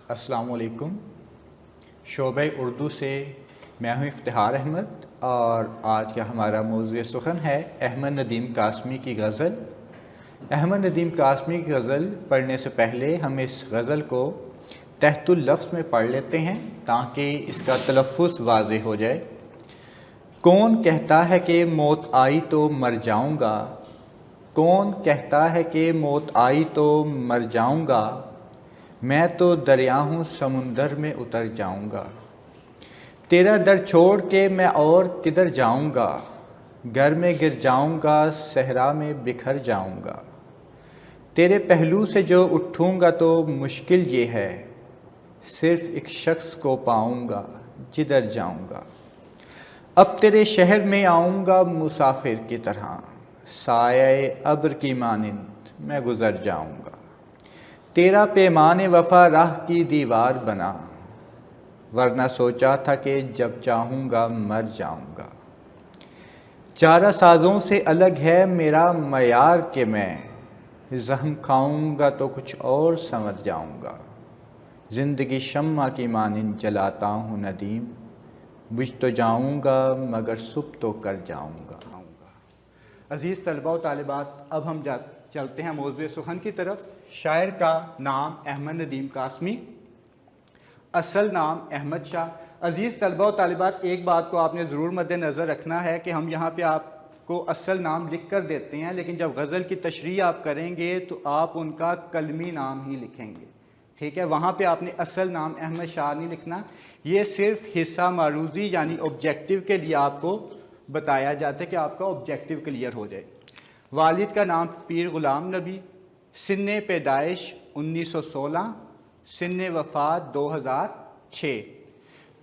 अस्सलाम वालेकुम। शोबे उर्दू से मैं हूँ इफ्तिहार अहमद और आज का हमारा मौज़ूए सुख़न है अहमद नदीम कासमी की गज़ल। अहमद नदीम कासमी की गज़ल पढ़ने से पहले हम इस गज़ल को तहतुल लफ्ज़ में पढ़ लेते हैं ताकि इसका तलफ़्फ़ुज़ वाज़ेह हो जाए। कौन कहता है कि मौत आई तो मर जाऊँगा, कौन कहता है कि मौत आई तो मर जाऊँगा, मैं तो दरिया हूँ समुंदर में उतर जाऊँगा। तेरा दर छोड़ के मैं और किधर जाऊँगा, घर में गिर जाऊँगा सहरा में बिखर जाऊँगा। तेरे पहलू से जो उठूँगा तो मुश्किल ये है, सिर्फ़ एक शख्स को पाऊँगा जिधर जाऊँगा। अब तेरे शहर में आऊँगा मुसाफिर की तरह, साये अब्र की मानिंद मैं गुज़र जाऊँगा। तेरा पैमाने वफ़ा राह की दीवार बना, वरना सोचा था कि जब चाहूँगा मर जाऊँगा। चारा साज़ों से अलग है मेरा मयार के मैं ज़ख्म खाऊँगा तो कुछ और समझ जाऊँगा। ज़िंदगी शम्मा की मानिंद जलाता हूँ नदीम, बुझ तो जाऊँगा मगर सुबह तो कर जाऊँगा। अज़ीज़ तलबा व तालिबात, अब हम चलते हैं मौज़ूए सुख़न की तरफ। शायर का नाम अहमद नदीम कासमी, असल नाम अहमद शाह। अज़ीज़ तलबा व तालिबात, एक बात को आपने ज़रूर मद्देनज़र रखना है कि हम यहाँ पे आपको असल नाम लिख कर देते हैं, लेकिन जब गज़ल की तशरीह आप करेंगे तो आप उनका कलमी नाम ही लिखेंगे, ठीक है। वहाँ पे आपने असल नाम अहमद शाह नहीं लिखना। ये सिर्फ हिस्सा मारूज़ी यानी ऑब्जेक्टिव के लिए आपको बताया जाता है कि आपका ऑब्जेक्टिव क्लियर हो जाए। वालिद का नाम पीर ग़ुलाम नबी, सिन्ने पैदाइश 1916, सिन्ने वफ़ात 2006।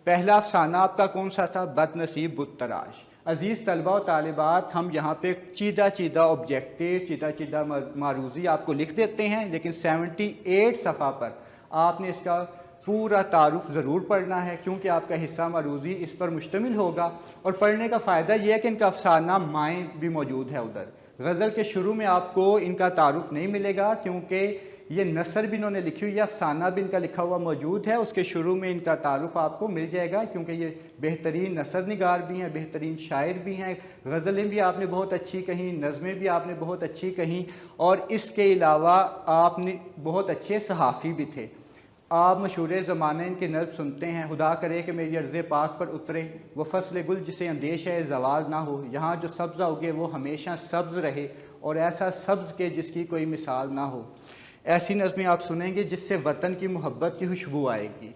पहला अफसाना आपका कौन सा था? बदनसीब बुत तराश। अज़ीज़ तलबा व तालिबात, हम यहाँ पे चीदा चीदा ऑब्जेक्टिव, चीदा चीदा मारूज़ी आपको लिख देते हैं, लेकिन 78 सफ़ा पर आपने इसका पूरा तारुफ ज़रूर पढ़ना है, क्योंकि आपका हिस्सा मारूज़ी इस पर मुश्तमिल होगा। और पढ़ने का फ़ायदा यह है कि इनका अफसाना माएँ भी मौजूद है उधर। गज़ल के शुरू में आपको इनका तारुफ नहीं मिलेगा, क्योंकि ये नसर भी इन्होंने लिखी हुई है, अफसाना भी इनका लिखा हुआ मौजूद है। उसके शुरू में इनका तारुफ आपको मिल जाएगा, क्योंकि ये बेहतरीन नसर निगार भी हैं, बेहतरीन शायर भी हैं। गज़लें भी आपने बहुत अच्छी कहीं, नज़में भी आपने बहुत अच्छी कहीं, और इसके अलावा आपने बहुत अच्छे सहाफ़ी भी थे। आप मशहूर ज़माने इनके नज़्म सुनते हैं, खुदा करे कि मेरी अर्ज़ पाक पर उतरे वो फ़सल गुल जिसे अंदेश है ज़वाल ना हो, यहाँ जो सब्ज़ा उगे वो हमेशा सब्ज़ रहे, और ऐसा सब्ज़ के जिसकी कोई मिसाल ना हो। ऐसी नज़में आप सुनेंगे जिससे वतन की मोहब्बत की खुशबू आएगी।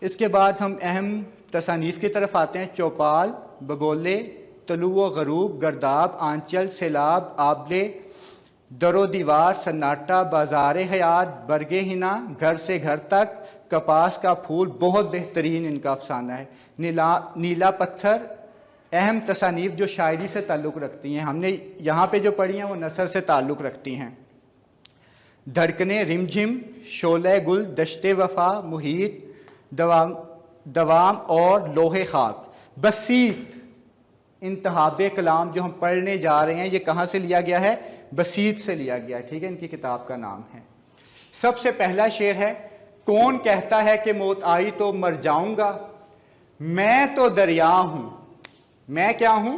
इसके बाद हम अहम तसानीफ़ की तरफ आते हैं। चौपाल, बगोले, तलुओ गरूब, गर्दाब, आंचल, सैलाब, आबले, दरो दीवार, सन्नाटा, बाज़ार हयात, बरगे हिना, घर से घर तक, कपास का फूल, बहुत बेहतरीन इनका अफसाना है। नीला पत्थर, अहम तसानीफ़ जो शायरी से ताल्लुक़ रखती हैं, हमने यहाँ पे जो पढ़ी हैं वो नसर से ताल्लुक़ रखती हैं। धड़कने, रिमझिम, शोले गुल, दश्ते वफ़ा, मुहीत, दवाम और लोहे खाक। बसीत, इंतहाबे कलाम जो हम पढ़ने जा रहे हैं, ये कहाँ से लिया गया है? बसीत से लिया गया है, ठीक है। इनकी किताब का नाम है। सबसे पहला शेर है, कौन कहता है कि मौत आई तो मर जाऊंगा, मैं तो दरिया हूं। मैं क्या हूं?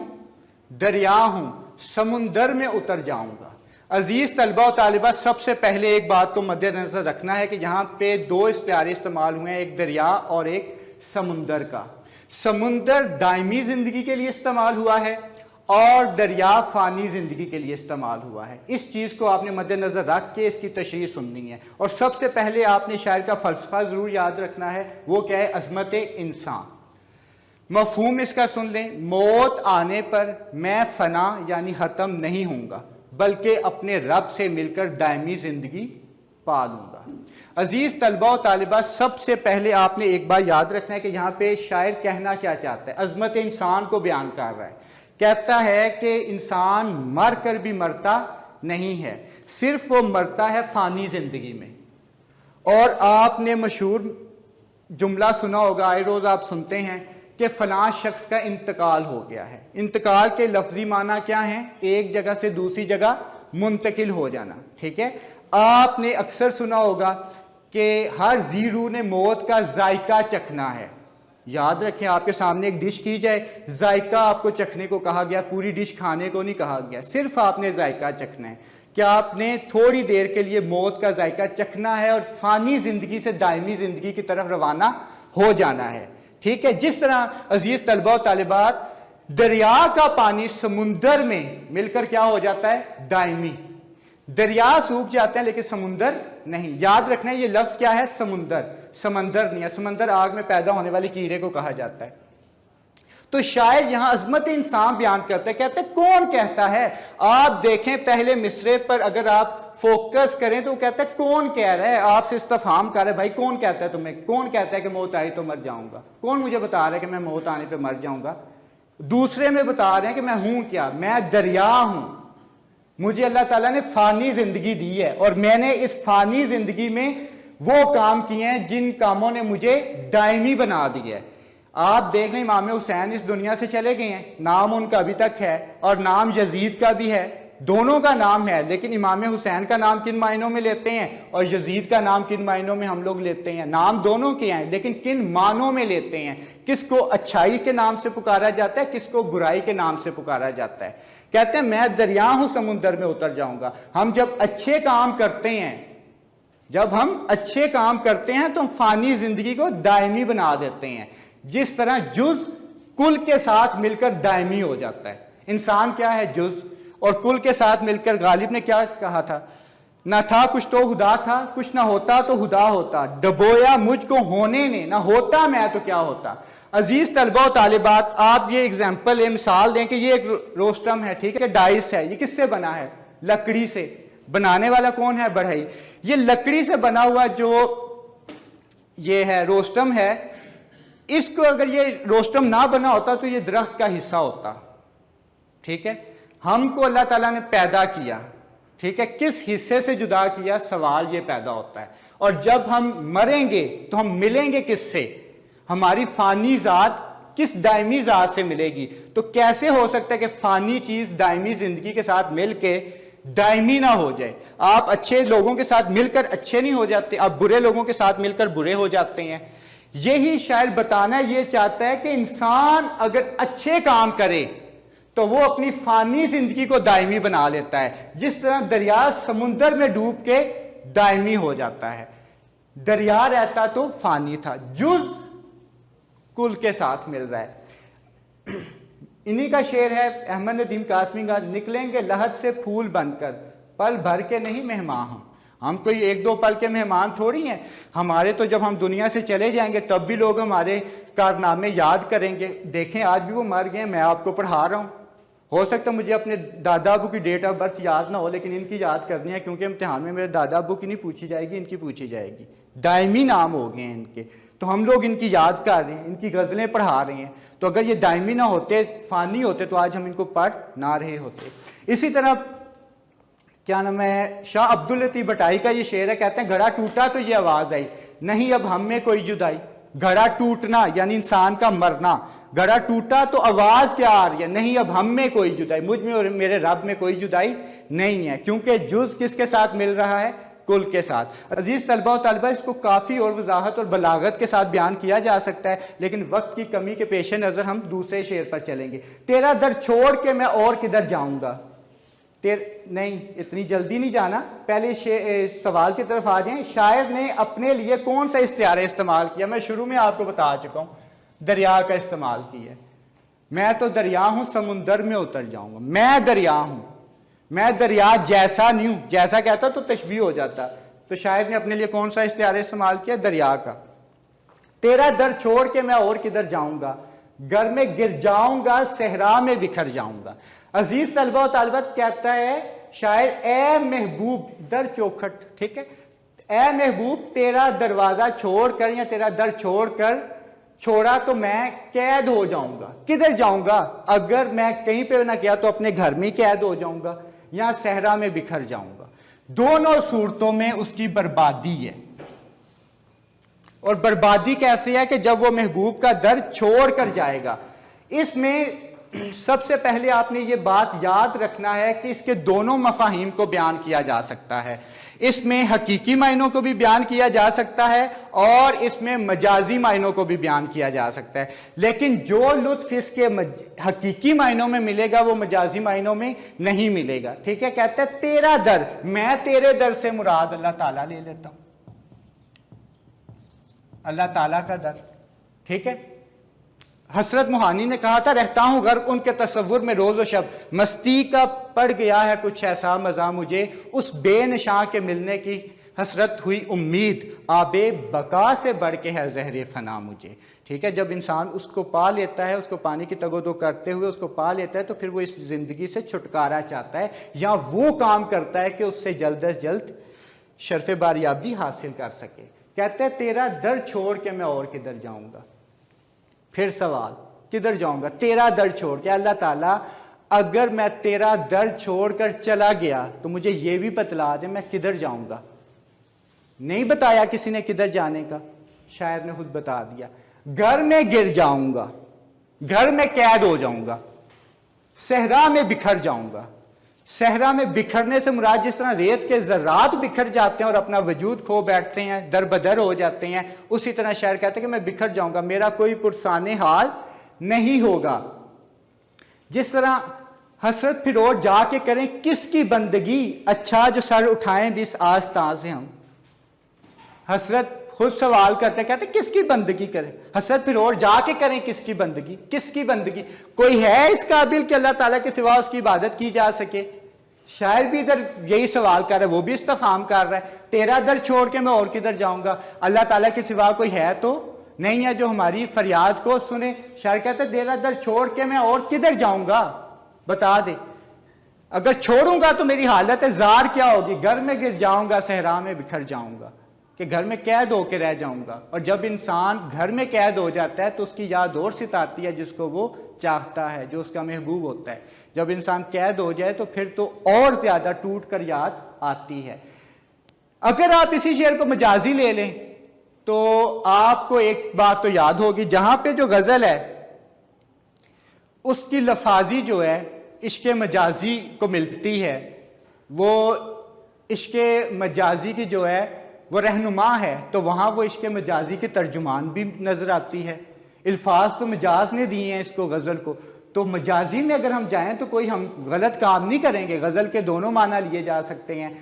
दरिया हूं, समुंदर में उतर जाऊंगा। अजीज तलबा और तालिबा, सबसे पहले एक बात को मद्देनजर रखना है कि यहाँ पे दो इस्तिआरे इस्तेमाल हुए हैं, एक दरिया और एक समुंदर का। समुंदर दायमी जिंदगी के लिए इस्तेमाल हुआ है और दरिया फानी जिंदगी के लिए इस्तेमाल हुआ है। इस चीज़ को आपने मद्देनजर रख के इसकी तशरीह सुननी है। और सबसे पहले आपने शायर का फ़लसफ़ा ज़रूर याद रखना है, वो क्या है? अज़मत इंसान। मफ़हूम इसका सुन लें, मौत आने पर मैं फ़ना यानी ख़त्म नहीं होऊंगा, बल्कि अपने रब से मिलकर दायमी ज़िंदगी पा लूँगा। अजीज़ तलबा और तालिबा, सबसे पहले आपने एक बार याद रखना है कि यहाँ पे शायर कहना क्या चाहता है। अज़मत इंसान को बयान कर रहा है। कहता है कि इंसान मर कर भी मरता नहीं है, सिर्फ वो मरता है फ़ानी ज़िंदगी में। और आपने मशहूर जुमला सुना होगा, आए रोज़ आप सुनते हैं कि फ़लाँ शख्स का इंतकाल हो गया है। इंतकाल के लफ्ज़ी माना क्या है? एक जगह से दूसरी जगह मुंतकिल हो जाना, ठीक है। आपने अक्सर सुना होगा कि हर जी रूह ने मौत का जायका चखना है। याद रखें, आपके सामने एक डिश की जाए, जायका आपको चखने को कहा गया, पूरी डिश खाने को नहीं कहा गया, सिर्फ आपने जायका चखना है कि आपने थोड़ी देर के लिए मौत का जायका चखना है और फानी जिंदगी से दायमी जिंदगी की तरफ रवाना हो जाना है। ठीक है, जिस तरह अजीज तलबा और तालिबात, दरिया का पानी समुंदर में मिलकर क्या हो जाता है, दायमी। दरिया सूख जाते हैं लेकिन समुंदर नहीं। याद रखना है ये लफ्ज क्या है, समुंदर, समंदर नहीं है। समंदर आग में पैदा होने वाले कीड़े को कहा जाता है। तो शायर यहां अजमत इंसान बयान करते हैं, कहते हैं कौन कहता है। आप देखें पहले मिसरे पर अगर आप फोकस करें तो कहते हैं कौन कह रहा है, आपसे इस्तफाम कर रहा है, भाई कौन कहता है तुम्हें, कौन कहता है कि मौत आई तो मर जाऊंगा, कौन मुझे बता रहा है कि मैं मौत आने पर मर जाऊंगा। दूसरे में बता रहे हैं कि मैं हूं क्या, मैं दरिया हूं, मुझे अल्लाह ताला ने फानी जिंदगी दी है और मैंने इस फानी जिंदगी में वो काम किए हैं जिन कामों ने मुझे दायमी बना दिया है। आप देख लें इमाम हुसैन इस दुनिया से चले गए हैं, नाम उनका अभी तक है और नाम यजीद का भी है, दोनों का नाम है, लेकिन इमाम हुसैन का नाम किन मायनों में लेते हैं और यजीद का नाम किन मायनों में हम लोग लेते हैं। नाम दोनों के हैं लेकिन किन मानों में लेते हैं। किसको अच्छाई के नाम से पुकारा जाता है, किसको बुराई के नाम से पुकारा जाता है। कहते हैं मैं दरिया हूं, समुद्र में उतर जाऊंगा। हम जब अच्छे काम करते हैं, जब हम अच्छे काम करते हैं तो हम फानी जिंदगी को दायमी बना देते हैं। जिस तरह जुज कुल के साथ मिलकर दायमी हो जाता है। इंसान क्या है, जुज, और कुल के साथ मिलकर गालिब ने क्या कहा था, ना था कुछ तो खुदा था, कुछ ना होता तो खुदा होता, डबोया मुझको होने ने, ना होता मैं तो क्या होता। अजीज तलबा और तालिबात, आप ये एग्जाम्पल, ये मिसाल दें कि ये एक रोस्टम है, ठीक है, डाइस है, ये किससे बना है, लकड़ी से। बनाने वाला कौन है, बढ़ई। ये लकड़ी से बना हुआ जो ये है रोस्टम है, इसको अगर ये रोस्टम ना बना होता तो ये दरख्त का हिस्सा होता। ठीक है, हमको अल्लाह ताला ने पैदा किया, ठीक है, किस हिस्से से जुदा किया, सवाल ये पैदा होता है। और जब हम मरेंगे तो हम मिलेंगे किससे, हमारी फानी जात किस दायमी जात से मिलेगी। तो कैसे हो सकता है कि फानी चीज दायमी जिंदगी के साथ मिलके दायमी ना हो जाए। आप अच्छे लोगों के साथ मिलकर अच्छे नहीं हो जाते, आप बुरे लोगों के साथ मिलकर बुरे हो जाते हैं। यही शायर बताना ये चाहता है कि इंसान अगर अच्छे काम करे तो वो अपनी फानी जिंदगी को दायमी बना लेता है। जिस तरह दरिया समुंदर में डूब के दायमी हो जाता है। दरिया रहता तो फानी था, जुज कुल के साथ मिल रहा है। इन्हीं का शेर है अहमद नदीम कासमी का, निकलेंगे लहद से फूल बनकर, पल भर के नहीं मेहमान हम कोई एक दो पल के मेहमान थोड़ी हैं। हमारे तो जब हम दुनिया से चले जाएंगे तब भी लोग हमारे कारनामे याद करेंगे। देखें आज भी वो मर गए, मैं आपको पढ़ा रहा हूँ। हो सकता है मुझे अपने दादा अबू की डेट ऑफ बर्थ याद ना हो, लेकिन इनकी याद करनी है क्योंकि इम्तिहान में मेरे दादा अबू की नहीं पूछी जाएगी, इनकी पूछी जाएगी। दायमी नाम हो गए हैं इनके, तो हम लोग इनकी याद कर रहे हैं, इनकी गज़लें पढ़ा रहे हैं। तो अगर ये दायमी ना होते, फानी होते, तो आज हम इनको पढ़ ना रहे होते। इसी तरह क्या नाम है, शाह अब्दुल लतीफ़ भटाई का ये शेर है, कहते हैं घड़ा टूटा तो ये आवाज़ आई, नहीं अब हम में कोई जुदाई। घड़ा टूटना यानी इंसान का मरना, घड़ा टूटा तो आवाज़ क्या आ रही है, नहीं अब हम में कोई जुदाई, मुझ में और मेरे रब में कोई जुदाई नहीं है। क्योंकि जुज़ किसके साथ मिल रहा है, कुल के साथ। अजीज तलबा और तलबा, इसको काफ़ी और वजाहत और बलागत के साथ बयान किया जा सकता है, लेकिन वक्त की कमी के पेश नज़र हम दूसरे शेर पर चलेंगे। तेरा दर छोड़ के मैं और किधर जाऊंगा। नहीं, इतनी जल्दी नहीं जाना, पहले सवाल की तरफ आ जाएं। शायर ने अपने लिए कौन सा इस्तिआरा इस्तेमाल किया, मैं शुरू में आपको बता चुका हूं, दरिया का इस्तेमाल किया। मैं तो दरिया हूं, समुंदर में उतर जाऊंगा। मैं दरिया हूं, मैं दरिया जैसा नहीं हूं। जैसा कहता तो तशबीह हो जाता। तो शायर ने अपने लिए कौन सा इस्तिआरा इस्तेमाल किया, दरिया का। तेरा दर छोड़ के मैं और किधर जाऊंगा, घर में गिर जाऊंगा, सहरा में बिखर जाऊंगा। अजीज तलबा और तालिबात, कहता है शायर, ए महबूब दर चौखट, ठीक है, ए महबूब तेरा दरवाजा छोड़कर या तेरा दर छोड़कर छोड़ा तो मैं कैद हो जाऊंगा। किधर जाऊंगा, अगर मैं कहीं पे ना किया तो अपने घर में कैद हो जाऊंगा या सहरा में बिखर जाऊंगा। दोनों सूरतों में उसकी बर्बादी है। और बर्बादी कैसे है कि जब वो महबूब का दर छोड़ कर जाएगा। इसमें सबसे पहले आपने ये बात याद रखना है कि इसके दोनों मफाहिम को बयान किया जा सकता है। इसमें हकीकी मायनों को भी बयान किया जा सकता है और इसमें मजाजी मायनों को भी बयान किया जा सकता है, लेकिन जो लुत्फ इसके हकीकी मायनों में मिलेगा वो मजाजी मायनों में नहीं मिलेगा। ठीक है, कहते हैं तेरा दर, मैं तेरे दर से मुराद अल्लाह ताला ले लेता हूं, अल्लाह ताला का दर। ठीक है, हसरत मोहानी ने कहा था, रहता हूं गर्क उनके तस्वुर में रोज व शब, मस्ती का पड़ गया है कुछ ऐसा मजा मुझे, उस बेनशां के मिलने की हसरत हुई उम्मीद, आबे बका से बढ़ के है जहर फना मुझे। ठीक है, जब इंसान उसको पा लेता है, उसको पानी की तगोदो करते हुए उसको पा लेता है, तो फिर वो इस जिंदगी से छुटकारा चाहता है या वो काम करता है कि उससे जल्द अज जल्द शर्फ बारियाबी हासिल कर सके। कहते हैं तेरा दर छोड़ के मैं और किधर जाऊंगा। फिर सवाल, किधर जाऊंगा? तेरा दर छोड़ के। अल्लाह ताला अगर मैं तेरा दर छोड़कर चला गया तो मुझे यह भी बतला दे मैं किधर जाऊंगा। नहीं बताया किसी ने किधर जाने का, शायर ने खुद बता दिया, घर में गिर जाऊंगा, घर में कैद हो जाऊंगा, सहरा में बिखर जाऊंगा। सहरा में बिखरने से मुराद जिस तरह रेत के ज़र्रात बिखर जाते हैं और अपना वजूद खो बैठते हैं, दर बदर हो जाते हैं, उसी तरह शायर कहते हैं कि मैं बिखर जाऊंगा, मेरा कोई पुरसाने हाल नहीं होगा। जिस तरह हसरत फिर और जाके करें किसकी बंदगी, अच्छा जो सर उठाएं भी इस आस्था से हम। हसरत खुद सवाल करते हैं, कहते किसकी बंदगी करें। हसरत फिर और जाके करें किसकी बंदगी, किसकी बंदगी? कोई है इस काबिल कि अल्लाह ताला के सिवा उसकी इबादत की जा सके? शायर भी इधर यही सवाल कर रहा है, वो भी इस्तफाम कर रहा है, तेरा दर छोड़ के मैं और किधर जाऊंगा। अल्लाह ताला के सिवा कोई है तो नहीं है जो हमारी फरियाद को सुने। शायर कहते तेरा दर छोड़ के मैं और किधर जाऊंगा, बता दे। अगर छोड़ूंगा तो मेरी हालत जार क्या होगी, घर में गिर जाऊंगा, सहरा में बिखर जाऊंगा, कि घर में कैद होकर रह जाऊंगा। और जब इंसान घर में कैद हो जाता है तो उसकी याद और सिताती है जिसको वो चाहता है, जो उसका महबूब होता है। जब इंसान कैद हो जाए तो फिर तो और ज्यादा टूट कर याद आती है। अगर आप इसी शेर को मजाजी ले लें तो आपको एक बात तो याद होगी, जहां पे जो गजल है उसकी लफाजी जो है इश्क मजाजी को मिलती है, वो इश्क मजाजी की जो है वो रहनुमा है, तो वहाँ वो इश्क मजाजी के तर्जुमान भी नज़र आती है। अल्फाज तो मजाज ने दिए हैं इसको, गज़ल को, तो मजाजी में अगर हम जाएं तो कोई हम गलत काम नहीं करेंगे। गज़ल के दोनों माना लिए जा सकते हैं।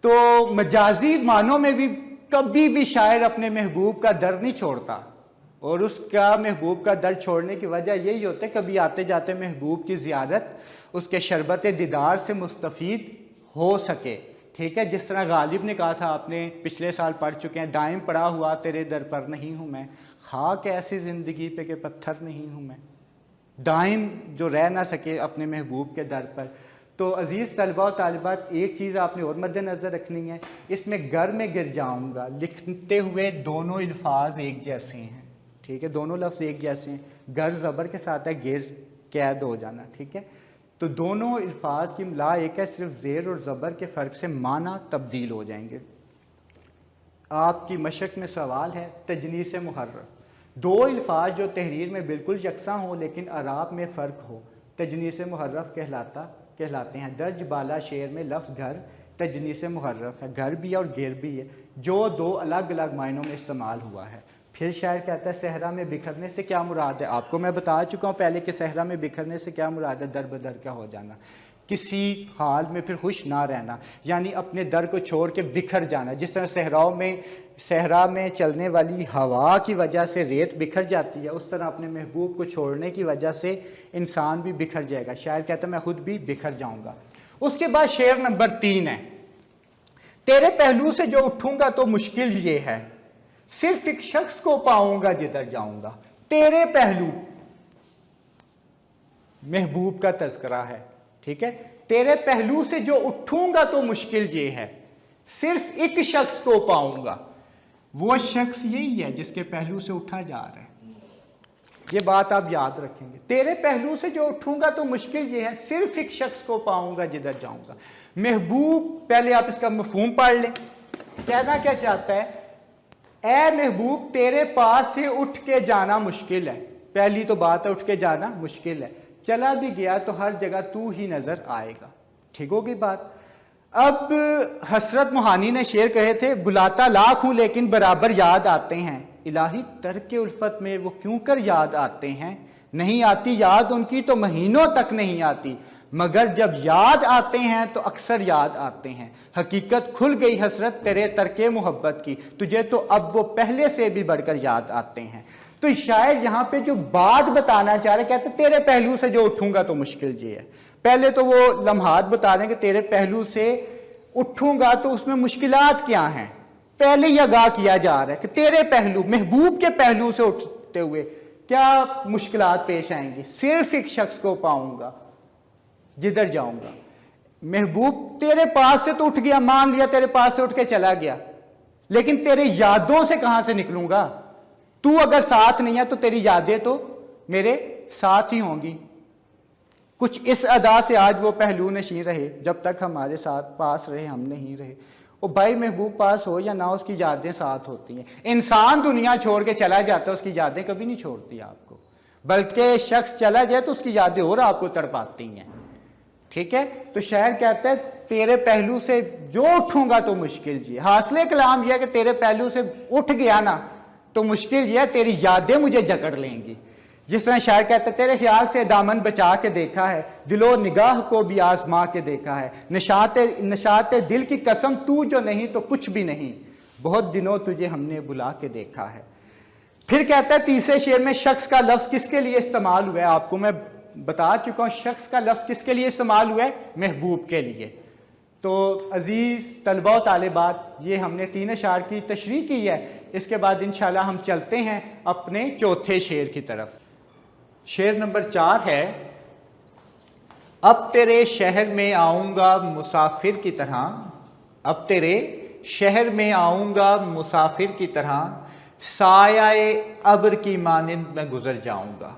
तो मजाजी मानों में भी कभी भी शायर अपने महबूब का दर नहीं छोड़ता, और उसका महबूब का दर छोड़ने की वजह यही होती है कभी आते जाते महबूब की ज़ियारत उसके शरबत दीदार से मुस्तफ़ीद हो सके। ठीक है, जिस तरह गालिब ने कहा था, आपने पिछले साल पढ़ चुके हैं, दाइम पड़ा हुआ तेरे दर पर नहीं हूँ मैं, खाक ऐसी ज़िंदगी पे के पत्थर नहीं हूँ मैं। दाइम जो रह ना सके अपने महबूब के दर पर। तो अज़ीज़ तलबा और तालिबात, एक चीज़ आपने और मद्देनज़र रखनी है, इसमें घर में गिर जाऊँगा लिखते हुए दोनों अल्फाज एक जैसे हैं। ठीक है, दोनों लफ्ज़ एक जैसे हैं, घर ज़बर के साथ है, गिर कैद हो जाना। ठीक है, तो दोनों अल्फाज की मिला एक है, सिर्फ ज़ेर और ज़बर के फ़र्क से माना तब्दील हो जाएंगे। आपकी मशक में सवाल है तजनीस मुहर्रफ, दो अल्फाज जो तहरीर में बिल्कुल यकसा हो लेकिन अराब में फ़र्क हो, तजनीस मुहर्रफ कहलाते हैं। दर्ज बाला शेर में लफ्ज़ घर तजनीस मुहर्रफ है, घर भी है और गिर भी है, जो दो अलग अलग मायनों में इस्तेमाल हुआ है। फिर शायर कहता है सहरा में बिखरने से क्या मुराद है। आपको मैं बता चुका हूँ पहले कि सहरा में बिखरने से क्या मुराद है, दर बदर क्या हो जाना, किसी हाल में फिर खुश ना रहना, यानी अपने दर को छोड़ के बिखर जाना। जिस तरह सहरा में चलने वाली हवा की वजह से रेत बिखर जाती है, उस तरह अपने महबूब को छोड़ने की वजह से इंसान भी बिखर जाएगा। शायर कहता है मैं खुद भी बिखर जाऊंगा। उसके बाद शेर नंबर 3 है, तेरे पहलू से जो उठूंगा तो मुश्किल ये है, सिर्फ एक शख्स को पाऊंगा जिधर जाऊंगा। तेरे पहलू महबूब का तज़किरा है। ठीक है, तेरे पहलू से जो उठूंगा तो मुश्किल ये है, सिर्फ एक शख्स को पाऊंगा। वो शख्स यही है जिसके पहलू से उठा जा रहा है। ये बात आप याद रखेंगे, तेरे पहलू से जो उठूंगा तो मुश्किल ये है, सिर्फ एक शख्स को पाऊंगा जिधर जाऊंगा। महबूब, पहले आप इसका मफहूम पढ़ लें, कहना क्या चाहता है, ए महबूब तेरे पास से उठ के जाना मुश्किल है। पहली तो बात है उठ के जाना मुश्किल है, चला भी गया तो हर जगह तू ही नजर आएगा। ठीक होगी बात। अब हसरत मोहानी ने शेर कहे थे, बुलाता लाख हूं लेकिन बराबर याद आते हैं, इलाही तर्क उल्फत में वो क्यों कर याद आते हैं, नहीं आती याद उनकी तो महीनों तक नहीं आती, मगर जब याद आते हैं तो अक्सर याद आते हैं, हकीकत खुल गई हसरत तेरे तर्के मोहब्बत की, तुझे तो अब वो पहले से भी बढ़कर याद आते हैं। तो शायर यहाँ पे जो बात बताना चाह रहे, कहते तेरे पहलू से जो उठूंगा तो मुश्किल जी है। पहले तो वो लम्हात बता रहे हैं कि तेरे पहलू से उठूंगा तो उसमें मुश्किलात क्या हैं, पहले ही आगाह किया जा रहा है कि तेरे पहलू, महबूब के पहलू से उठते हुए क्या मुश्किलात पेश आएंगी, सिर्फ एक शख्स को पाऊंगा जिधर जाऊंगा। महबूब तेरे पास से तो उठ गया, मान लिया तेरे पास से उठ के चला गया, लेकिन तेरे यादों से कहां से निकलूंगा, तू अगर साथ नहीं है तो तेरी यादें तो मेरे साथ ही होंगी। कुछ इस अदा से आज वो पहलू नशीं रहे, जब तक हमारे साथ पास रहे हम नहीं रहे। वो भाई महबूब पास हो या ना, उसकी यादें साथ होती हैं। इंसान दुनिया छोड़ के चला जाता है, उसकी यादें कभी नहीं छोड़ती आपको, बल्कि शख्स चला जाए तो उसकी यादें और आपको तड़पाती हैं। ठीक है, तो शायर कहता है तेरे पहलू से जो उठूंगा तो मुश्किल जी। हासिल कलाम यह है कि तेरे पहलू से उठ गया ना तो मुश्किल यह है, तेरी यादें मुझे जकड़ लेंगी। जिस तरह शायर कहता है तेरे ख्याल से दामन बचा के देखा है, दिलो निगाह को भी आजमा के देखा है, नशाते दिल की कसम तू जो नहीं तो कुछ भी नहीं, बहुत दिनों तुझे हमने बुला के देखा है। फिर कहता है तीसरे शेर में शख्स का लफ्ज किसके लिए इस्तेमाल हुआ है, आपको मैं बता चुका हूं शख्स का लफ्ज किसके लिए इस्तेमाल हुआ है, महबूब के लिए। तो अजीज तलबा व तालिबात, ये हमने 3 अशार की तशरीह की है। इसके बाद इंशाल्लाह हम चलते हैं अपने चौथे शेर की तरफ। शेर नंबर 4 है, अब तेरे शहर में आऊंगा मुसाफिर की तरह, अब तेरे शहर में आऊंगा मुसाफिर की तरह, सायाए अब्र की मानिंद मैं गुजर जाऊंगा।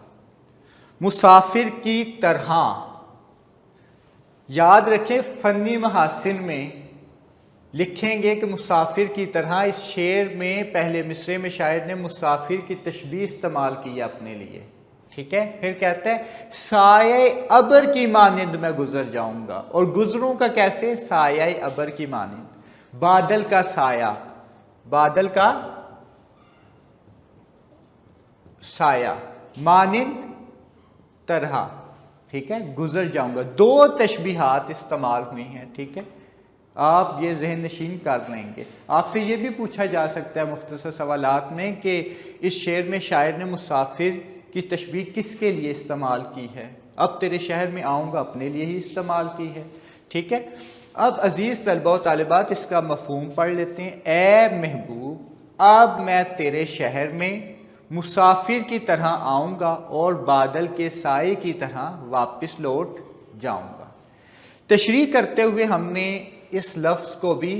मुसाफिर की तरह, याद रखें फन्नी महासिन में लिखेंगे कि मुसाफिर की तरह। इस शेर में पहले मिसरे में शायर ने मुसाफिर की तशबीह इस्तेमाल की अपने लिए। ठीक है, फिर कहते हैं साये अबर की मानिंद मैं गुजर जाऊंगा, और गुजरूं का कैसे, साये अबर की मानिंद, बादल का साया, बादल का साया, मानिंद तरह। ठीक है, गुजर जाऊंगा, 2 तशबीहात इस्तेमाल हुई हैं। ठीक है, आप ये जहन नशीन कर लेंगे। आपसे ये भी पूछा जा सकता है मुख्तसर सवालात में कि इस शेर में शायर ने मुसाफिर की तशबीह किसके लिए इस्तेमाल की है, अब तेरे शहर में आऊँगा अपने लिए ही इस्तेमाल की है। ठीक है, अब अजीज़ तलबा व तालिबात इसका मफहूम पढ़ लेते हैं। ए महबूब, अब मैं तेरे शहर में मुसाफिर की तरह आऊँगा और बादल के साए की तरह वापस लौट जाऊँगा। तशरीह करते हुए हमने इस लफ्ज़ को भी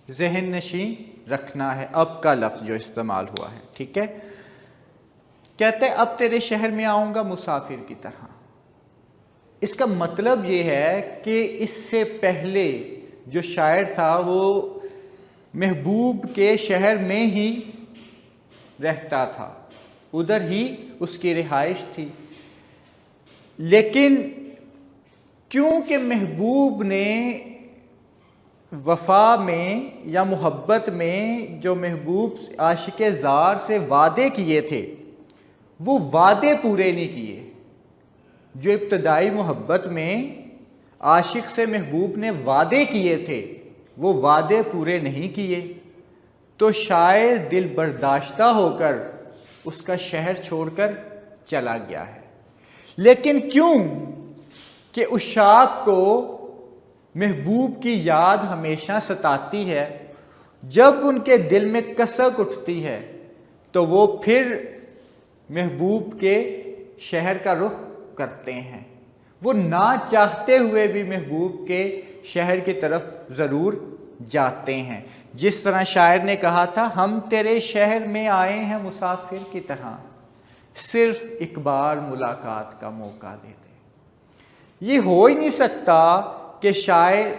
जहन नशीं रखना है, अब का लफ्ज़ जो इस्तेमाल हुआ है। ठीक है, कहते हैं अब तेरे शहर में आऊँगा मुसाफिर की तरह। इसका मतलब ये है कि इससे पहले जो शायर था वो महबूब के शहर में ही रहता था, उधर ही उसकी रिहाइश थी, लेकिन क्योंकि महबूब ने वफा में या मोहब्बत में जो महबूब आशिक़े ज़ार से वादे किए थे वो वादे पूरे नहीं किए। जो इब्तदाई मोहब्बत में आशिक से महबूब ने वादे किए थे वो वादे पूरे नहीं किए, तो शायर दिल बर्दाश्ता होकर उसका शहर छोड़कर चला गया है। लेकिन क्यों कि उशाक को महबूब की याद हमेशा सताती है, जब उनके दिल में कसक उठती है तो वो फिर महबूब के शहर का रुख करते हैं। वो ना चाहते हुए भी महबूब के शहर की तरफ ज़रूर जाते हैं। जिस तरह शायर ने कहा था, हम तेरे शहर में आए हैं मुसाफिर की तरह, सिर्फ एक बार मुलाकात का मौका दे दे। ये हो ही नहीं सकता कि शायर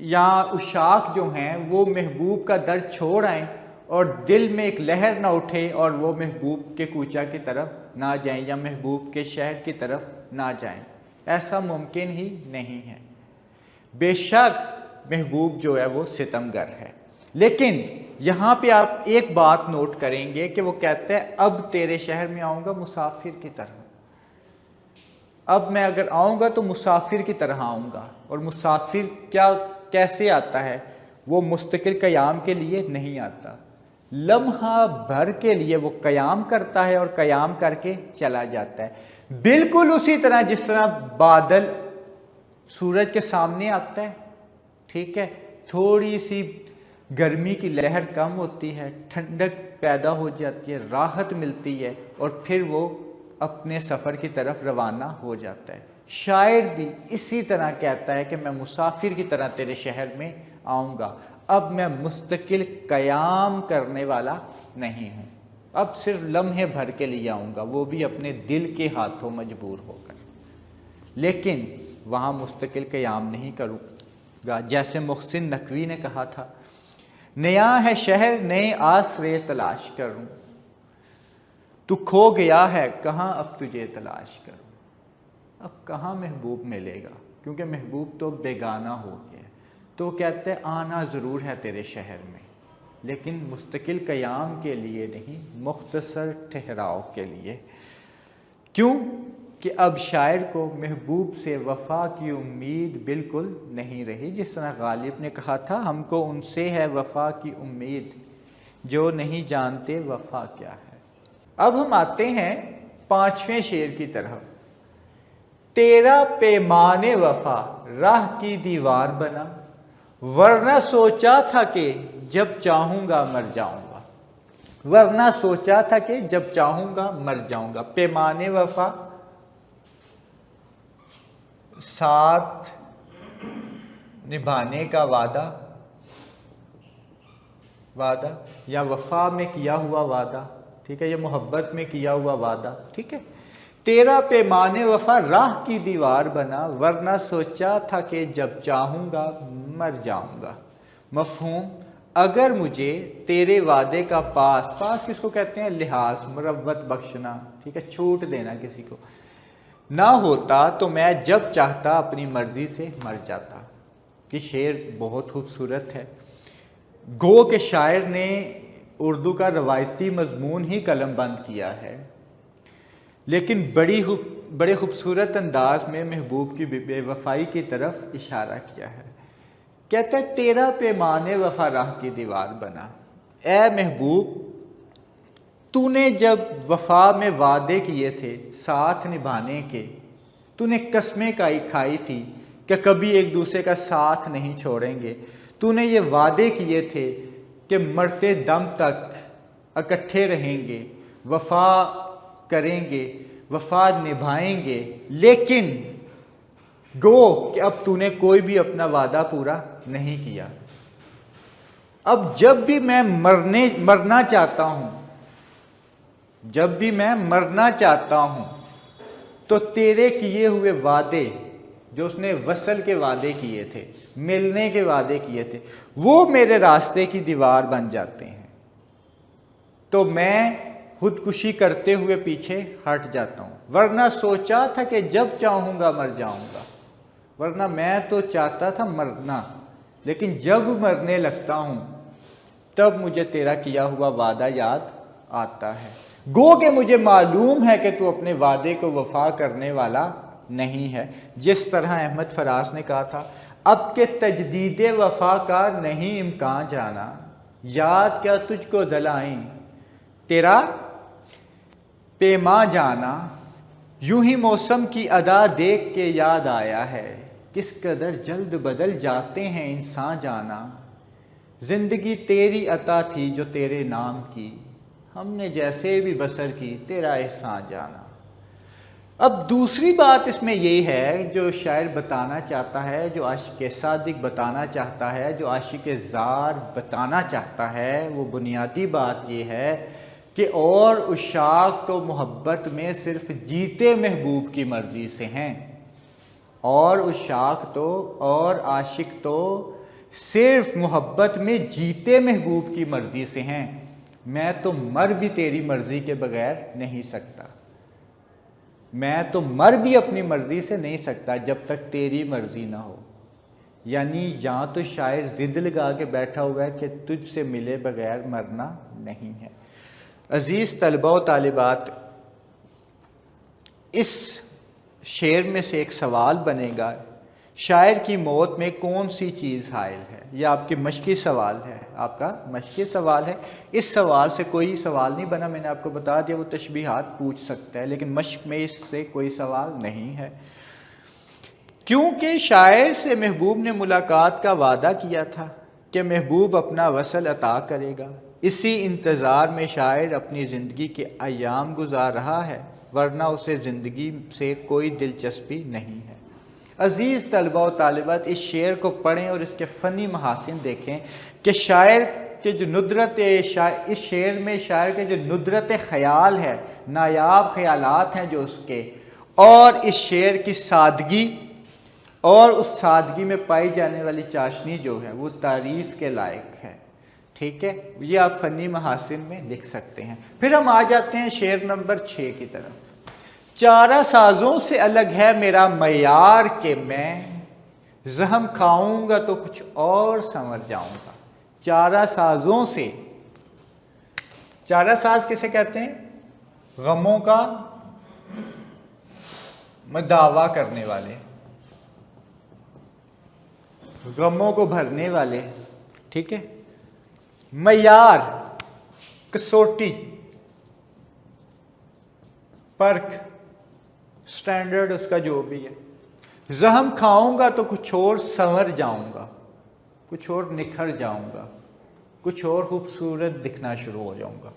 या उशाक जो हैं वो महबूब का दर्द छोड़ आएँ और दिल में एक लहर ना उठे और वो महबूब के कूचा की तरफ ना जाएं या महबूब के शहर की तरफ ना जाएं। ऐसा मुमकिन ही नहीं है। बेशक महबूब जो है वो सितमगर है। लेकिन यहाँ पे आप एक बात नोट करेंगे कि वो कहते हैं अब तेरे शहर में आऊँगा मुसाफिर की तरह। अब मैं अगर आऊँगा तो मुसाफिर की तरह आऊँगा। और मुसाफिर क्या कैसे आता है? वो मुस्तकिल क़याम के लिए नहीं आता, लम्हा भर के लिए वो क़याम करता है और क़याम करके चला जाता है। बिल्कुल उसी तरह जिस तरह बादल सूरज के सामने आता है, ठीक है, थोड़ी सी गर्मी की लहर कम होती है, ठंडक पैदा हो जाती है, राहत मिलती है और फिर वो अपने सफ़र की तरफ रवाना हो जाता है। शायर भी इसी तरह कहता है कि मैं मुसाफिर की तरह तेरे शहर में आऊँगा। अब मैं मुस्तकिल क़याम करने वाला नहीं हूँ, अब सिर्फ लम्हे भर के लिए आऊँगा, वो भी अपने दिल के हाथों मजबूर होकर। लेकिन वहाँ मुस्तकिल क़याम नहीं करूँगा। जैसे मुहसिन नकवी ने कहा था, नया है शहर नए आसरे तलाश करूँ, तू खो गया है कहाँ अब तुझे तलाश करूँ। अब कहाँ महबूब मिलेगा, क्योंकि महबूब तो बेगाना हो गया। तो कहते हैं आना ज़रूर है तेरे शहर में, लेकिन मुस्तकिल क़याम के लिए नहीं, मुख्तसर ठहराव के लिए। क्यों कि अब शायर को महबूब से वफ़ा की उम्मीद बिल्कुल नहीं रही। जिस तरह गालिब ने कहा था, हमको उनसे है वफ़ा की उम्मीद जो नहीं जानते वफ़ा क्या है। अब हम आते हैं 5वें शेर की तरफ। तेरा पैमाने वफ़ा राह की दीवार बना, वरना सोचा था कि जब चाहूँगा मर जाऊँगा। वरना सोचा था कि जब चाहूँगा मर जाऊँगा। पैमाने वफ़ा साथ निभाने का वादा या वफ़ा में किया हुआ वादा, ठीक है, ये मोहब्बत में किया हुआ वादा, ठीक है। तेरा पैमाने वफ़ा राह की दीवार बना, वरना सोचा था कि जब चाहूँगा मर जाऊँगा। मफ़हूम, अगर मुझे तेरे वादे का पास किसको कहते हैं? लिहाज, मुरव्वत बख्शना, ठीक है, छूट देना किसी को, ना होता तो मैं जब चाहता अपनी मर्ज़ी से मर जाता। ये शेर बहुत खूबसूरत है। गो के शायर ने उर्दू का रवायती मजमून ही कलमबंद किया है, लेकिन बड़े खूबसूरत अंदाज में महबूब की बेवफाई की तरफ इशारा किया है। कहता है तेरा पैमाने वफ़ा राह की दीवार बना। ए महबूब, तूने जब वफ़ा में वादे किए थे साथ निभाने के, तूने कस्में खाई थी कि कभी एक दूसरे का साथ नहीं छोड़ेंगे। तूने ये वादे किए थे कि मरते दम तक इकट्ठे रहेंगे, वफ़ा करेंगे, वफ़ा निभाएंगे। लेकिन गो कि अब तूने कोई भी अपना वादा पूरा नहीं किया। अब जब भी मैं मरना चाहता हूँ, जब भी मैं मरना चाहता हूँ, तो तेरे किए हुए वादे, जो उसने वसल के वादे किए थे, मिलने के वादे किए थे, वो मेरे रास्ते की दीवार बन जाते हैं। तो मैं खुदकुशी करते हुए पीछे हट जाता हूँ। वरना सोचा था कि जब चाहूँगा मर जाऊँगा। वरना मैं तो चाहता था मरना, लेकिन जब मरने लगता हूँ तब मुझे तेरा किया हुआ वादा याद आता है। गो के मुझे मालूम है कि तू अपने वादे को वफा करने वाला नहीं है। जिस तरह अहमद फराज ने कहा था, अब के तजदीद वफा का नहीं इम्कान जाना, याद क्या तुझको दलाएं तेरा पेमा जाना। यूं ही मौसम की अदा देख के याद आया है, किस कदर जल्द बदल जाते हैं इंसान जाना। जिंदगी तेरी अता थी जो तेरे नाम की, हमने जैसे भी बसर की तेरा एहसान जाना। अब दूसरी बात इसमें ये है जो शायर बताना चाहता है, जो आशिक़ सादिक बताना चाहता है, जो आशिक़ ज़ार बताना चाहता है, वो बुनियादी बात ये है कि और उशाक तो मोहब्बत में सिर्फ जीते महबूब की मर्ज़ी से हैं, और उशाक तो और आशिक तो सिर्फ मोहब्बत में जीते महबूब की मर्ज़ी से हैं। मैं तो मर भी तेरी मर्ज़ी के बगैर नहीं सकता, मैं तो मर भी अपनी मर्ज़ी से नहीं सकता जब तक तेरी मर्ज़ी ना हो। यानी यहाँ तो शायर जिद लगा के बैठा हुआ है कि तुझसे मिले बगैर मरना नहीं है। अजीज़ तलबा व तालिबात, इस शेर में से एक सवाल बनेगा, शायर की मौत में कौन सी चीज़ हायल है? यह आपकी मश्की सवाल है, आपका मश्की सवाल है। इस सवाल से कोई सवाल नहीं बना, मैंने आपको बता दिया, वो तशबीहात पूछ सकता है, लेकिन मश्क में इससे कोई सवाल नहीं है, क्योंकि शायर से महबूब ने मुलाकात का वादा किया था कि महबूब अपना वसल अता करेगा। इसी इंतज़ार में शायर अपनी ज़िंदगी के अयाम गुजार रहा है, वरना उसे ज़िंदगी से कोई दिलचस्पी नहीं है। अज़ीज़ तलबा व तालिबात, इस शेर को पढ़ें और इसके फ़नी महासिन देखें कि शायर के जो नुदरत, इस शेर में शायर के जो नुदरत ख़याल है, नायाब ख़यालात हैं जो उसके, और इस शेर की सादगी और उस सादगी में पाई जाने वाली चाशनी जो है वो तारीफ़ के लायक है। ठीक है, ये आप फ़नी महासिन में लिख सकते हैं। फिर हम आ जाते हैं शेर नंबर 6 की तरफ। चारा साजों से अलग है मेरा मयार के मैं, जहम खाऊंगा तो कुछ और संवर जाऊंगा। चारा साजों से, चारा साज किसे कहते हैं? गमों का दावा करने वाले, गमों को भरने वाले। ठीक है, मयार, कसौटी, परख, स्टैंडर्ड उसका जो भी है। जहम खाऊंगा तो कुछ और संवर जाऊंगा, कुछ और निखर जाऊंगा, कुछ और खूबसूरत दिखना शुरू हो जाऊंगा।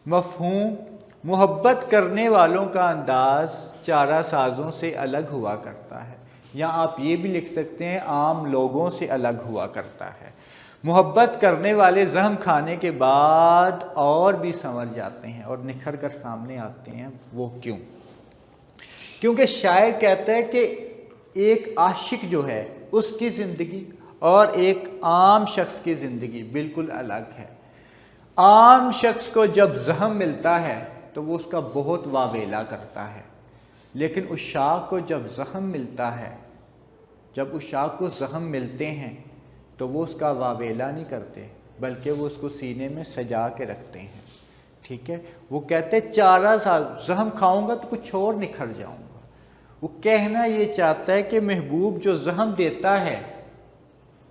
मफहूम, मोहब्बत करने वालों का अंदाज चारा साजों से अलग हुआ करता है, या आप ये भी लिख सकते हैं आम लोगों से अलग हुआ करता है। मोहब्बत करने वाले जहम खाने के बाद और भी संवर जाते हैं और निखर कर सामने आते हैं। वो क्यों? क्योंकि शायर कहता है कि एक आशिक जो है उसकी ज़िंदगी और एक आम शख्स की ज़िंदगी बिल्कुल अलग है। आम शख्स को जब जहम मिलता है तो वो उसका बहुत वावेला करता है, लेकिन उस शाख को जब जख्म मिलता है, जब उस शाख को जख्म मिलते हैं तो वो उसका वावेला नहीं करते, बल्कि वो उसको सीने में सजा के रखते हैं। ठीक है, वो कहते चारा साल जख्म खाऊंगा तो कुछ और निखर जाऊंगा। वो कहना ये चाहता है कि महबूब जो जख्म देता है,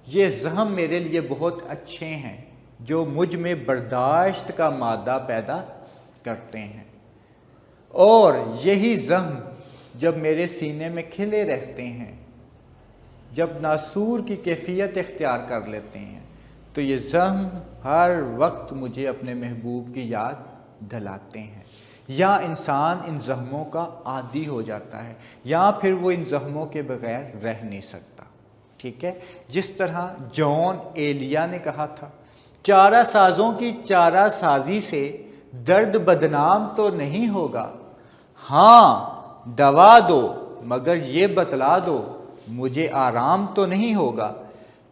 ये जख्म मेरे लिए बहुत अच्छे हैं, जो मुझ में बर्दाश्त का मादा पैदा करते हैं, और यही जख्म जब मेरे सीने में खिले रहते हैं, जब नासूर की कैफियत इख्तियार कर लेते हैं, तो ये जख्म हर वक्त मुझे अपने महबूब की याद दिलाते हैं। या इंसान इन जख्मों का आदी हो जाता है, या फिर वो इन जख्मों के बगैर रह नहीं सकता। ठीक है, जिस तरह जॉन एलिया ने कहा था, चारा साजों की चारा साजी से दर्द बदनाम तो नहीं होगा, हाँ दवा दो मगर ये बतला दो मुझे आराम तो नहीं होगा।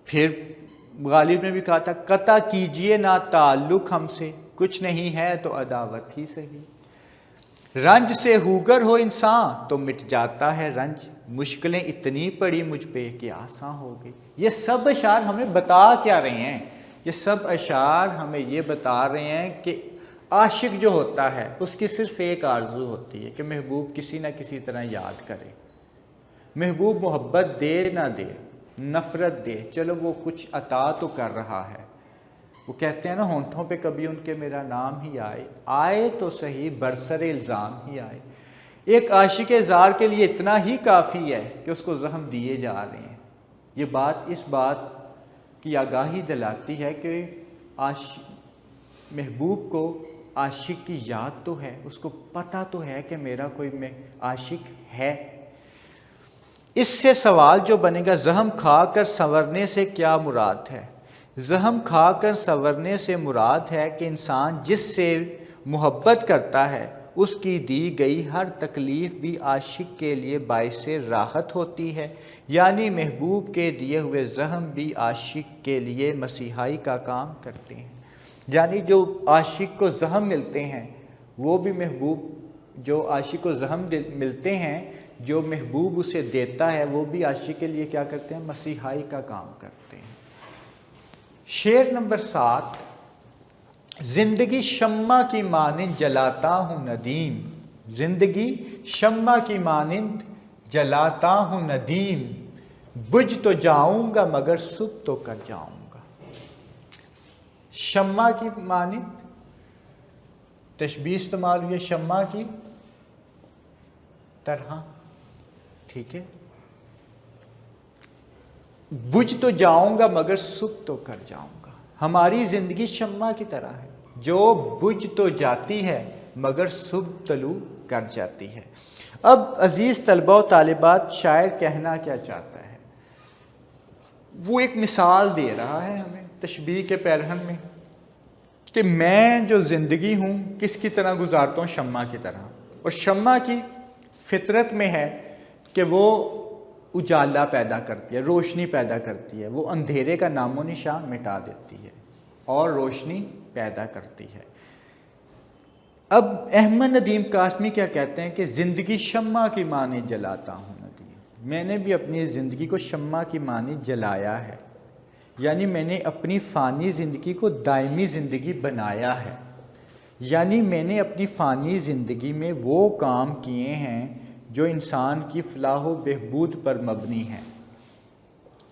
फिर गालिब ने भी कहा था, कता कीजिए ना ताल्लुक हमसे, कुछ नहीं है तो अदावत ही सही। रंज से हुगर हो इंसान तो मिट जाता है रंज, मुश्किलें इतनी पड़ी मुझ पे कि आसान हो गई। ये सब अशार हमें बता क्या रहे हैं? ये सब अशार हमें ये बता रहे हैं कि आशिक जो होता है उसकी सिर्फ एक आरज़ू होती है कि महबूब किसी न किसी तरह याद करे। महबूब मोहब्बत दे ना दे, नफ़रत दे, चलो वो कुछ अता तो कर रहा है। वो कहते हैं ना, होंठों पे कभी उनके मेरा नाम ही आए, आए तो सही बरसरे इल्ज़ाम ही आए। एक आशिक ज़ार के लिए इतना ही काफ़ी है कि उसको ज़ख्म दिए जा रहे हैं। ये बात इस बात की आगाही दिलाती है कि महबूब को आशिक की याद तो है, उसको पता तो है कि मेरा कोई आशिक है। इससे सवाल जो बनेगा, जख्म खा कर संवरने से क्या मुराद है? जख्म खा कर संवरने से मुराद है कि इंसान जिससे मोहब्बत करता है उसकी दी गई हर तकलीफ़ भी आशिक के लिए बाइस राहत होती है। यानी महबूब के दिए हुए जख्म भी आशिक के लिए मसीहाई का काम करते हैं। यानी जो आशिक को जख्म मिलते हैं वो भी महबूब, जो आशिक को जख्म मिलते हैं जो महबूब उसे देता है वो भी आशिक के लिए क्या करते हैं, मसीहाई का काम करते हैं। शेर नंबर 7, जिंदगी शम्मा की मानिंद जलाता हूँ नदीम, जिंदगी शम्मा की मानिंद जलाता हूँ नदीम, बुझ तो जाऊंगा मगर सुबह तो कर जाऊंगा। शम्मा की मानिंद तशबीह इस्तेमाल हुई है, शम्मा की तरह, ठीक है। बुझ तो जाऊंगा मगर सुबह तो कर जाऊंगा। हमारी जिंदगी शम्मा की तरह है जो बुझ तो जाती है मगर सुबह तलू कर जाती है। अब अजीज तलबा और तालिबात, शायर कहना क्या चाहता है, वो एक मिसाल दे रहा है हमें तशबीह के पैरहन में कि मैं जो ज़िंदगी हूँ किसकी तरह गुजारता हूँ, शम्मा की तरह। और शम्मा की फितरत में है कि वो उजाला पैदा करती है, रोशनी पैदा करती है, वो अंधेरे का नामो निशान मिटा देती है और रोशनी पैदा करती है। अब अहमद नदीम कासमी क्या कहते हैं कि ज़िंदगी शम्मा की माने जलाता हूँ नदीम, मैंने भी अपनी ज़िंदगी को शम्मा की माने जलाया है, यानी मैंने अपनी फ़ानी ज़िंदगी को दायमी ज़िंदगी बनाया है। यानी मैंने अपनी फ़ानी ज़िंदगी में वो काम किए हैं जो इंसान की फलाह व बहबूद पर मबनी हैं।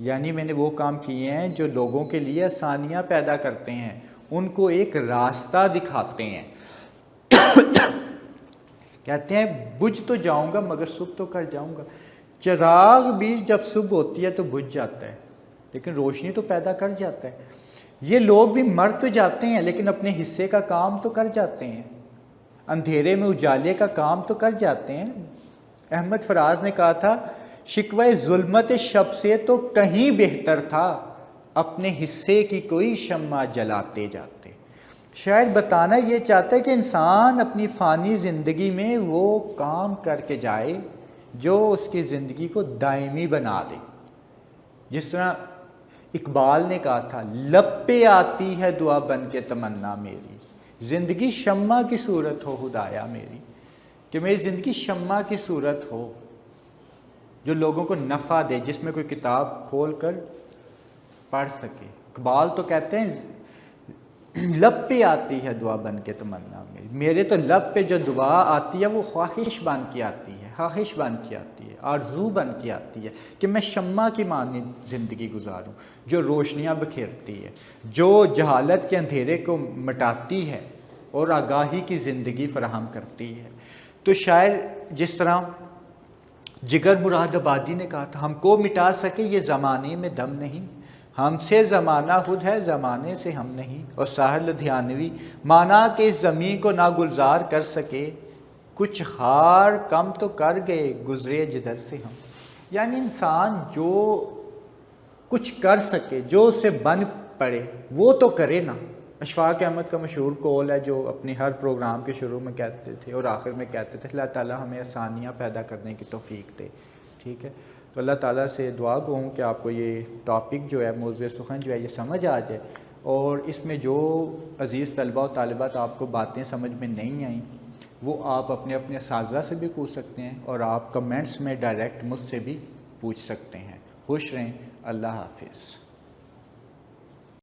यानी मैंने वो काम किए हैं जो लोगों के लिए आसानियाँ पैदा करते हैं, उनको एक रास्ता दिखाते हैं। कहते हैं बुझ तो जाऊंगा मगर सुबह तो कर जाऊंगा। चिराग भी जब सुबह होती है तो बुझ जाता है, लेकिन रोशनी तो पैदा कर जाता है। ये लोग भी मर तो जाते हैं लेकिन अपने हिस्से का काम तो कर जाते हैं, अंधेरे में उजाले का काम तो कर जाते हैं। अहमद फराज ने कहा था, शिकवा जुल्मत शब से तो कहीं बेहतर था, अपने हिस्से की कोई शम्मा जलाते जाते। शायद बताना ये चाहता है कि इंसान अपनी फ़ानी ज़िंदगी में वो काम करके जाए जो उसकी ज़िंदगी को दायमी बना दे। जिस तरह इकबाल ने कहा था, लब पे आती है दुआ बन के तमन्ना मेरी, ज़िंदगी शम्मा की सूरत हो खुदाया मेरी, कि मेरी ज़िंदगी शम्मा की सूरत हो जो लोगों को नफ़ा दे, जिसमें कोई किताब खोल कर पढ़ सके। इकबाल तो कहते हैं लब पे आती है दुआ बन के तमन्ना मेरी, मेरे तो लब पे जो दुआ आती है वो ख्वाहिश बन के आती है, ख्वाहिश बन के आती है, आरजू बन के आती है कि मैं शम्मा की मानी ज़िंदगी गुजारूं जो रोशनियां बखेरती है, जो जहालत के अंधेरे को मिटाती है और आगाही की ज़िंदगी फराहम करती है। तो शायर जिस तरह जिगर मुरादाबादी ने कहा था, हमको मिटा सके ये ज़माने में दम नहीं, हमसे ज़माना खुद है ज़माने से हम नहीं। और साहिर लुधियानवी, माना कि इस ज़मीन को ना गुलजार कर सके, कुछ हार कम तो कर गए गुजरे जिधर से हम। यानी इंसान जो कुछ कर सके, जो उससे बन पड़े वो तो करे ना। अशफाक अहमद का मशहूर कौल है जो अपने हर प्रोग्राम के शुरू में कहते थे और आखिर में कहते थे, अल्लाह ताला हमें आसानियाँ पैदा करने की तौफीक दे। ठीक है, तो अल्लाह ताला से दुआ कहूँ कि आपको ये टॉपिक जो है, मौज़ूए सुखन जो है, ये समझ आ जाए और इसमें जो अज़ीज़ तलबा और तालिबात आपको बातें समझ में नहीं आई वो आप अपने अपने साज़ा से भी पूछ सकते हैं और आप कमेंट्स में डायरेक्ट मुझसे भी पूछ सकते हैं। खुश रहें, अल्लाह हाफिज़।